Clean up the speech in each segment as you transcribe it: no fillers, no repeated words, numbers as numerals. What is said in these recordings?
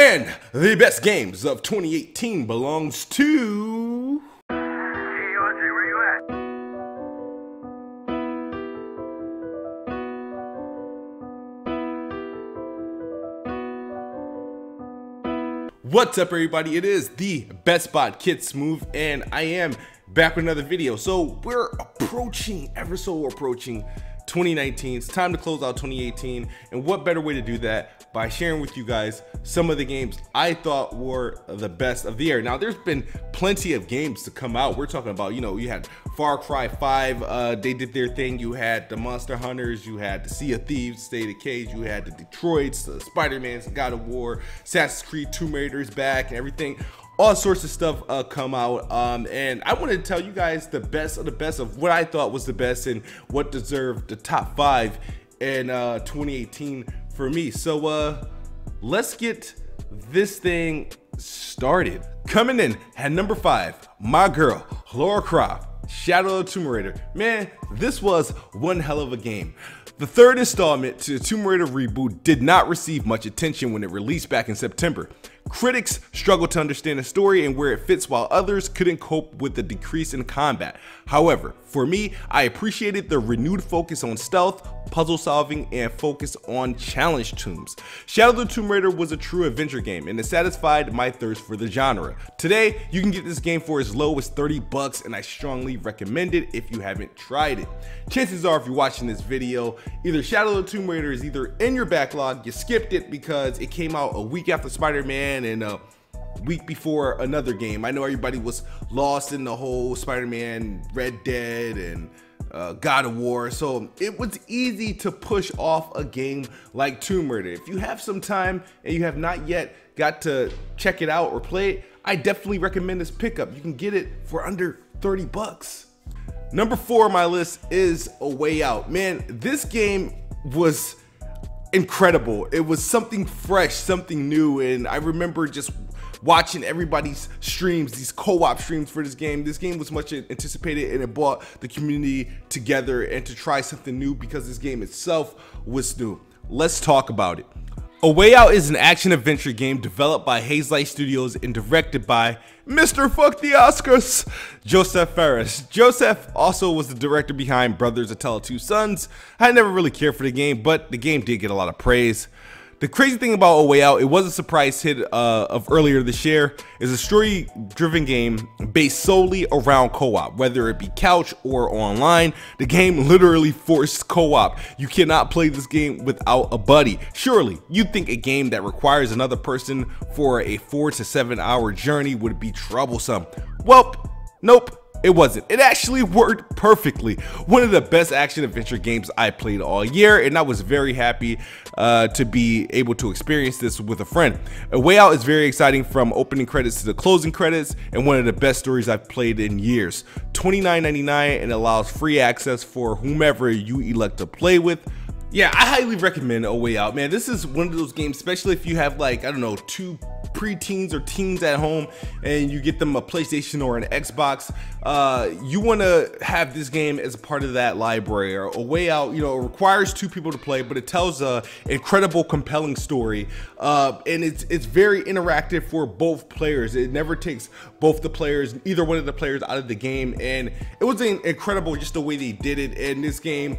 And the best games of 2018 belongs to... Hey, Audrey, where you at? What's up, everybody? It is the Best Spot Kid Smooth, and I am back with another video. So we're approaching, ever so approaching 2019. It's time to close out 2018, and what better way to do that by sharing with you guys some of the games I thought were the best of the year. Now, there's been plenty of games to come out. We're talking about, you know, you had Far Cry 5, they did their thing. You had the Monster Hunters, you had the Sea of Thieves, State of Cage, you had the Detroits, the SpiderMans, God of War, Assassin's Creed, Tomb Raider's back, and everything. All sorts of stuff come out, and I wanted to tell you guys the best of the best of what I thought was the best and what deserved the top 5 in 2018 for me. So let's get this thing started. Coming in at number 5, my girl Lara Croft, Shadow of the Tomb Raider. Man, this was one hell of a game. The third installment to the Tomb Raider reboot did not receive much attention when it released back in September. Critics struggled to understand the story and where it fits, while others couldn't cope with the decrease in combat. However, for me, I appreciated the renewed focus on stealth, puzzle solving, and focus on challenge tombs. Shadow of the Tomb Raider was a true adventure game, and it satisfied my thirst for the genre. Today, you can get this game for as low as 30 bucks, and I strongly recommend it if you haven't tried it. Chances are, if you're watching this video, either Shadow of the Tomb Raider is either in your backlog, you skipped it because it came out a week after SpiderMan and a week before another game. I know everybody was lost in the whole SpiderMan, Red Dead, and God of War, so it was easy to push off a game like Tomb Raider. If you have some time and you have not yet got to check it out or play it, I definitely recommend this pickup. You can get it for under 30 bucks. Number 4 on my list is A Way Out. Man, this game was incredible. It was something fresh, something new, and I remember just watching everybody's streams, these co-op streams for this game. This game was much anticipated, and it brought the community together and to try something new because this game itself was new. Let's talk about it. A Way Out is an action-adventure game developed by Hazelight Studios and directed by Mr. Fuck the Oscars, Joseph Fares. Joseph also was the director behind Brothers: A Tale of Two Sons. I never really cared for the game, but the game did get a lot of praise. The crazy thing about A Way Out, it was a surprise hit of earlier this year, is a story-driven game based solely around co-op, whether it be couch or online. The game literally forced co-op. You cannot play this game without a buddy. Surely, you'd think a game that requires another person for a 4 to 7 hour journey would be troublesome. Well, nope. It wasn't. It actually worked perfectly. One of the best action adventure games I played all year, and I was very happy to be able to experience this with a friend. A Way Out is very exciting from opening credits to the closing credits, and one of the best stories I've played in years. $29.99 and allows free access for whomever you elect to play with. Yeah, I highly recommend A Way Out, man. This is one of those games, especially if you have, like, I don't know, 2 pre-teens or teens at home and you get them a PlayStation or an Xbox. You want to have this game as a part of that library. Or A Way Out, you know, it requires 2 people to play, but it tells a incredible, compelling story, and it's very interactive for both players. It never takes both the players, either one of the players, out of the game, and it was incredible just the way they did it. And this game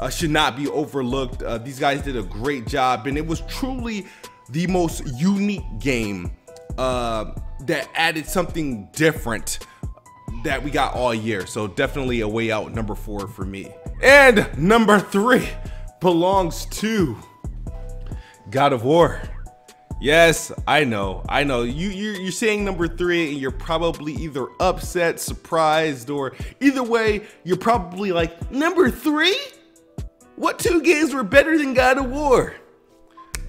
should not be overlooked. These guys did a great job, and it was truly the most unique game that added something different that we got all year. So definitely A Way Out, number 4 for me. And number 3 belongs to God of War. Yes, I know. You're saying number 3 and you're probably either upset, surprised, or either way, you're probably like, number 3? What 2 games were better than God of War?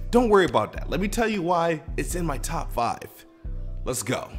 Don't worry about that. Let me tell you why it's in my top 5. Let's go.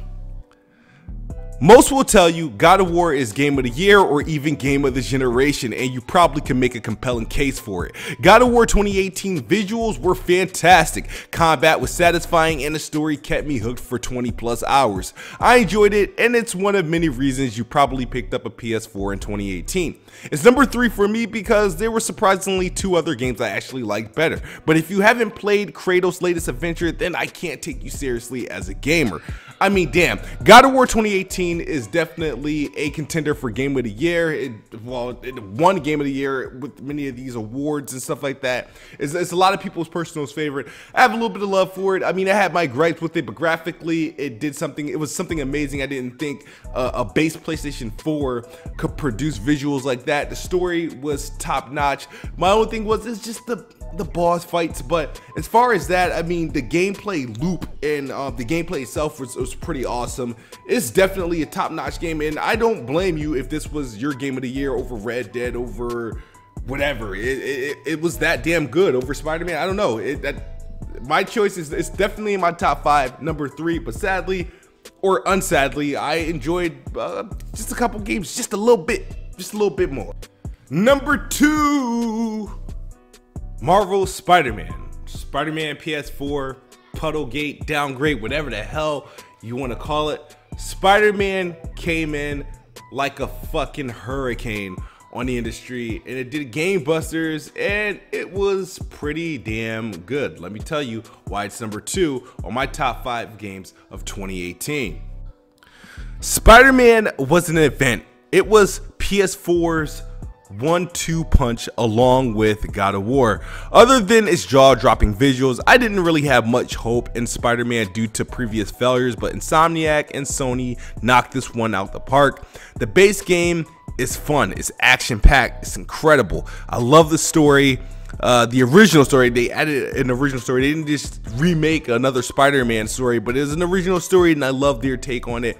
Most will tell you God of War is game of the year or even game of the generation, and you probably can make a compelling case for it. God of War 2018 visuals were fantastic, combat was satisfying, and the story kept me hooked for 20 plus hours. I enjoyed it, and it's one of many reasons you probably picked up a PS4 in 2018. It's number 3 for me because there were surprisingly 2 other games I actually liked better. But if you haven't played Kratos' latest adventure, then I can't take you seriously as a gamer. I mean, damn, God of War 2018 is definitely a contender for Game of the Year. It won Game of the Year with many of these awards and stuff like that. It's a lot of people's personal favorite. I have a little bit of love for it. I mean, I had my gripes with it, but graphically, it was something amazing. I didn't think a base PlayStation 4 could produce visuals like that. The story was top notch. My only thing was, it's just the boss fights. But as far as that, I mean, the gameplay loop and the gameplay itself was pretty awesome. It's definitely a top-notch game, and I don't blame you if this was your game of the year over Red Dead, over whatever. It was that damn good over Spider-Man. I don't know. My choice is, it's definitely in my top 5, number 3, but sadly or unsadly, I enjoyed just a couple games, just a little bit more. Number 2, Marvel Spider-Man. Spider-Man PS4, Puddlegate, downgrade, whatever the hell you want to call it. Spider-Man came in like a fucking hurricane on the industry, and it did gangbusters, and it was pretty damn good. Let me tell you why it's number 2 on my top 5 games of 2018. Spider-Man was an event. It was PS4's 1-2 punch along with God of War. Other than its jaw-dropping visuals, I didn't really have much hope in Spider-Man due to previous failures, but Insomniac and Sony knocked this one out the park. The base game is fun, it's action-packed, it's incredible. I love the story. The original story, they added an original story. They didn't just remake another Spider-Man story, but it was an original story, and I love their take on it.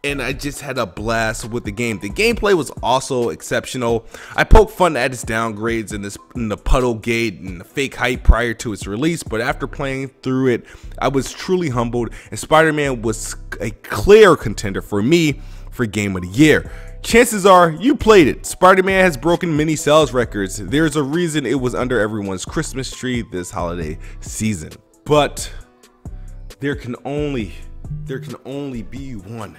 And I just had a blast with the game. The gameplay was also exceptional. I poked fun at its downgrades in the Puddlegate and the fake hype prior to its release, but after playing through it, I was truly humbled, and Spider-Man was a clear contender for me for Game of the Year. Chances are you played it. Spider-Man has broken many sales records. There's a reason it was under everyone's Christmas tree this holiday season. But there can only be one.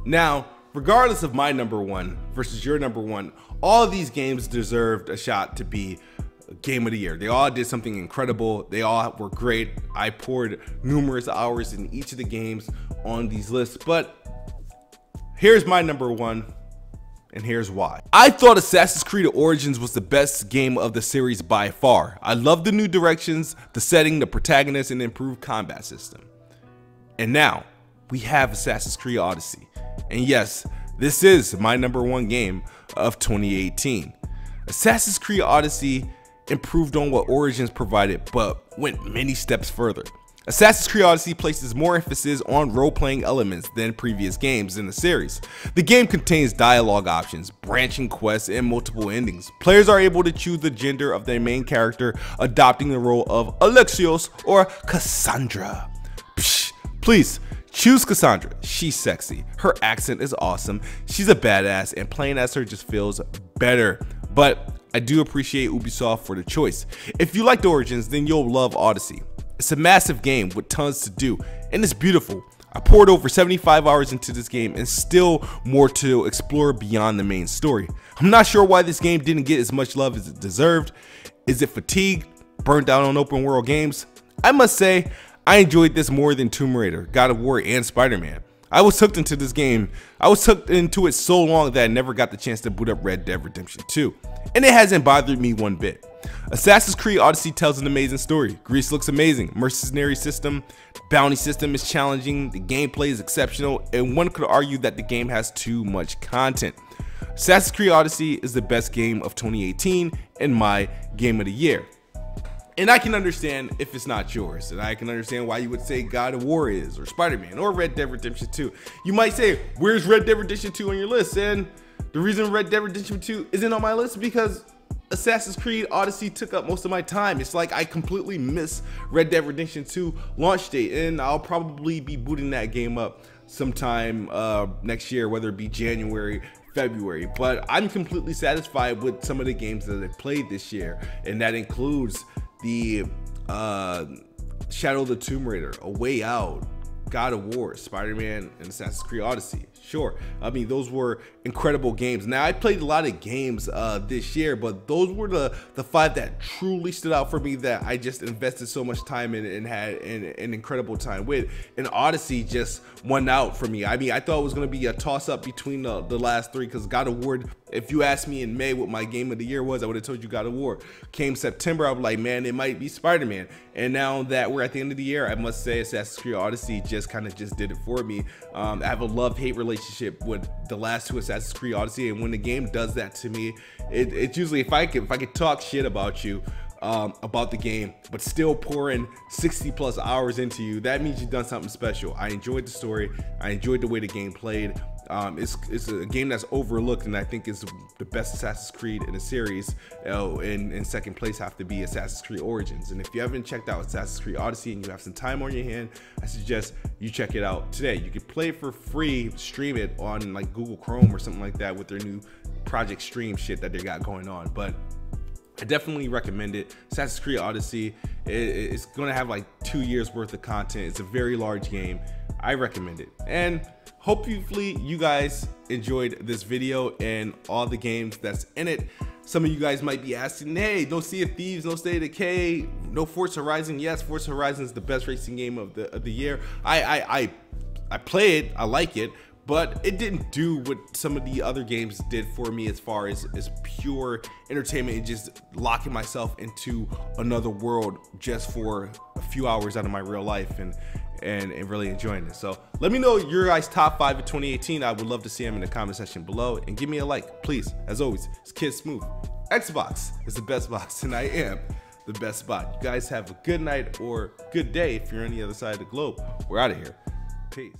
Now, regardless of my number 1 versus your number 1, all of these games deserved a shot to be Game of the Year. They all did something incredible. They all were great. I poured numerous hours in each of the games on these lists, but here's my number 1, and here's why. I thought Assassin's Creed Origins was the best game of the series by far. I love the new directions, the setting, the protagonist, and the improved combat system. And now we have Assassin's Creed Odyssey. And yes, this is my number 1 game of 2018. Assassin's Creed Odyssey improved on what Origins provided, but went many steps further. Assassin's Creed Odyssey places more emphasis on role-playing elements than previous games in the series. The game contains dialogue options, branching quests, and multiple endings. Players are able to choose the gender of their main character, adopting the role of Alexios or Cassandra. Psh, please, choose Cassandra. She's sexy, her accent is awesome, she's a badass, and playing as her just feels better. But I do appreciate Ubisoft for the choice. If you liked Origins, then you'll love Odyssey. It's a massive game with tons to do, and it's beautiful. I poured over 75 hours into this game and still more to explore beyond the main story. I'm not sure why this game didn't get as much love as it deserved. Is it fatigue? Burned out on open world games? I must say, I enjoyed this more than Tomb Raider, God of War, and Spider-Man. I was hooked into this game. I was hooked into it so long that I never got the chance to boot up Red Dead Redemption 2. And it hasn't bothered me one bit. Assassin's Creed Odyssey tells an amazing story. Greece looks amazing. Mercenary system, bounty system is challenging. The gameplay is exceptional, and one could argue that the game has too much content. Assassin's Creed Odyssey is the best game of 2018 and my game of the year. And I can understand if it's not yours, and I can understand why you would say God of War is, or Spider-Man, or Red Dead Redemption 2. You might say, where's Red Dead Redemption 2 on your list? And the reason Red Dead Redemption 2 isn't on my list is because Assassin's Creed Odyssey took up most of my time. It's like I completely missed Red Dead Redemption 2 launch date, and I'll probably be booting that game up sometime next year, whether it be January, February. But I'm completely satisfied with some of the games that I played this year, and that includes the Shadow of the Tomb Raider, A Way Out, God of War, Spider-Man, and Assassin's Creed Odyssey. Sure, I mean, those were incredible games. Now, I played a lot of games this year, but those were the 5 that truly stood out for me, that I just invested so much time in and had an incredible time with. And Odyssey just won out for me. I mean, I thought it was going to be a toss-up between the last 3, because God of War, if you asked me in May what my game of the year was, I would have told you God of War. Came September, I was like, man, it might be Spider-Man. And now that we're at the end of the year, I must say Assassin's Creed Odyssey just kind of did it for me. I have a love-hate relationship with the last 2 Assassin's Creed Odyssey, and when the game does that to me, it's usually, if I could talk shit about you, about the game, but still pouring 60+ hours into you, that means you've done something special. I enjoyed the story. I enjoyed the way the game played. It's a game that's overlooked, and I think is the best Assassin's Creed in the series. In second place have to be Assassin's Creed Origins. And if you haven't checked out Assassin's Creed Odyssey and you have some time on your hand, I suggest you check it out today. You can play it for free, stream it on like Google Chrome or something like that with their new Project Stream shit that they got going on. But I definitely recommend it. Assassin's Creed Odyssey, it's gonna have like 2 years worth of content. It's a very large game. I recommend it. And hopefully you guys enjoyed this video and all the games that's in it. Some of you guys might be asking, hey, no Sea of Thieves, no State of Decay, no Forza Horizon. Yes, Forza Horizon is the best racing game of the year. I play it, I like it, but it didn't do what some of the other games did for me as far as pure entertainment and just locking myself into another world just for a few hours out of my real life and really enjoying it. So let me know your guys' top 5 of 2018. I would love to see them in the comment section below, and give me a like, please. As always, it's Kid Smooth. Xbox is the best box, and I am the best spot. You guys have a good night or good day if you're on the other side of the globe. We're out of here. Peace.